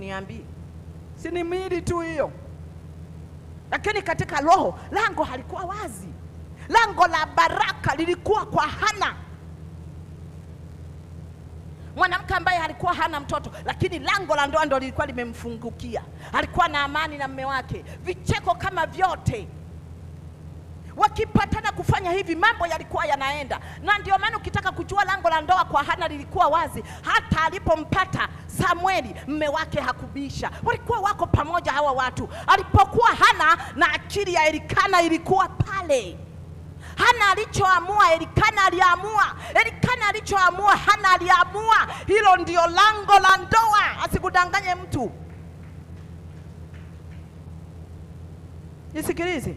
uniambie, si ni mwili tu hiyo? Lakini katika roho lango halikuwa wazi. Lango la baraka lilikuwa kwa Hana, mwanamke ambaye alikuwa hana mtoto, lakini lango la ndoa ndo lilikuwa limemfungukia. Alikuwa na amani na mume wake, vicheko kama vyote. Wakipatana kufanya hivi, mambo yalikuwa yanaenda. Na ndio maana ukitaka kujua lango la ndoa kwa Hana lilikuwa wazi. Hata alipompata Samueli, mume wake hakubisha. Walikuwa wako pamoja hawa watu. Alipokuwa Hana na akili ya Elikana ilikuwa pale. Hana alichoamua Elikana aliamua, Elikana alichoamua Hana aliamua. Hilo ndio lango la ndoa, asikudanganye mtu. Nisikilize,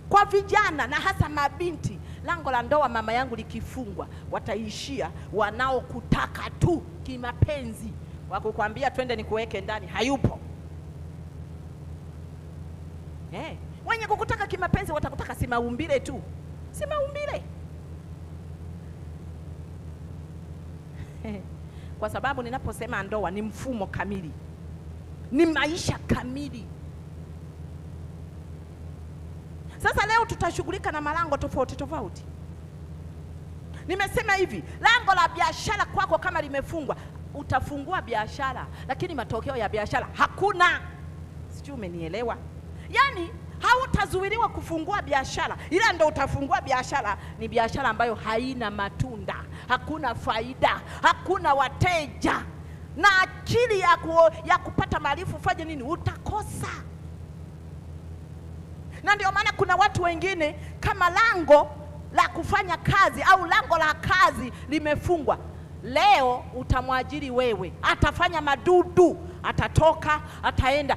kwa vijana na hasa mabinti, lango la ndoa mama yangu likifungwa, wataishia wanaokutaka tu kimapenzi. Wakukwambia twende nikuweke ndani, hayupo. Wenye kukutaka kimapenzi watakutaka si maumbile tu, si maumbile. Kwa sababu ninaposema ndoa ni mfumo kamili, ni maisha kamili. Sasa leo tutashughulika na malango tofauti tofauti. Nimesema hivi, lango la biashara kwako kama limefungwa, utafungua biashara, lakini matokeo ya biashara hakuna. Sijui umenielewa? Yaani hautazuiliwa kufungua biashara, ila ndo utafungua biashara, ni biashara ambayo haina matunda, hakuna faida, hakuna wateja, na akili ya kupata maarifa ufanye nini, utakosa. Na ndio maana kuna watu wengine kama lango la kufanya kazi au lango la kazi limefungwa, leo utamwajiri wewe, atafanya madudu, atatoka, ataenda.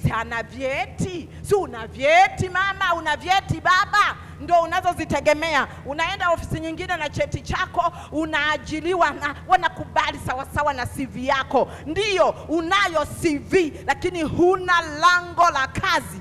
Si ana vyeti? Si una vyeti mama, una vyeti baba, ndio unazozitegemea. Unaenda ofisi nyingine na cheti chako, unaajiliwa na wanakubali sawa sawa na CV yako. Ndiyo, unayo CV, lakini huna lango la kazi.